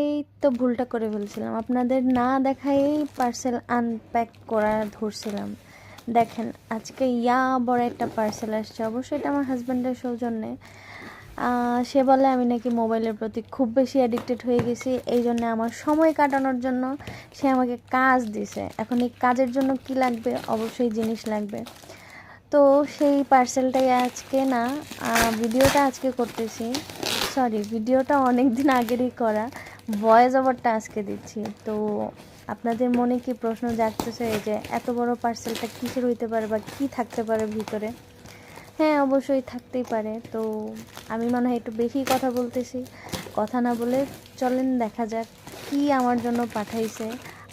এই তো ভুলটা করে ফেলছিলাম, আপনাদের না দেখায়েই পার্সেল আনপ্যাক করা ধরছিলাম। দেখেন আজকে বড় একটা পার্সেল আসছে, অবশ্যই এটা আমার হাজব্যান্ডের সৌজন্যে। সে বলে আমি নাকি মোবাইলের প্রতি খুব বেশি অ্যাডিক্টেড হয়ে গেছি, এই জন্য আমার সময় কাটানোর জন্য সে আমাকে কাজ দিছে। এখন এই কাজের জন্য কি লাগবে, অবশ্যই জিনিস লাগবে। তো সেই পার্সেলটাই আজকে না, ভিডিওটা আজকে করতেছি, সরি ভিডিওটা অনেক দিন আগেরই করা, ভয়েস ওভারটা আজকে দিচ্ছি। তো আপনাদের মনে কি প্রশ্ন জাগতেছে এই যে এত বড় পার্সেলটা কিসের হইতে পারে বা কী থাকতে পারে ভিতরে? হ্যাঁ অবশ্যই থাকতেই পারে। তো আমি মনে হয় একটু বেশি কথা বলতেছি, কথা না বলে চলেন দেখা যাক কি আমার জন্য পাঠাইছে।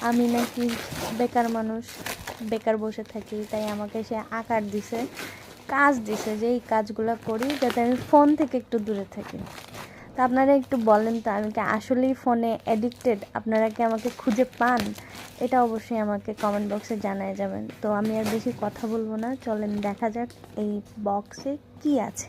আমি নাকি বেকার মানুষ, বেকার বসে থাকি, তাই আমাকে সে আকার দিছে, কাজ দিছে, যে এই কাজগুলো করি যাতে আমি ফোন থেকে একটু দূরে থাকি। তো আপনারা একটু বলেন তো, আমি কি আসলেই ফোনে অ্যাডিক্টেড? আপনারা কি আমাকে খুঁজে পান? এটা অবশ্যই আমাকে কমেন্ট বক্সে জানায় যাবেন। তো আমি আর বেশি কথা বলবো না, চলেন দেখা যাক এই বক্সে কি আছে।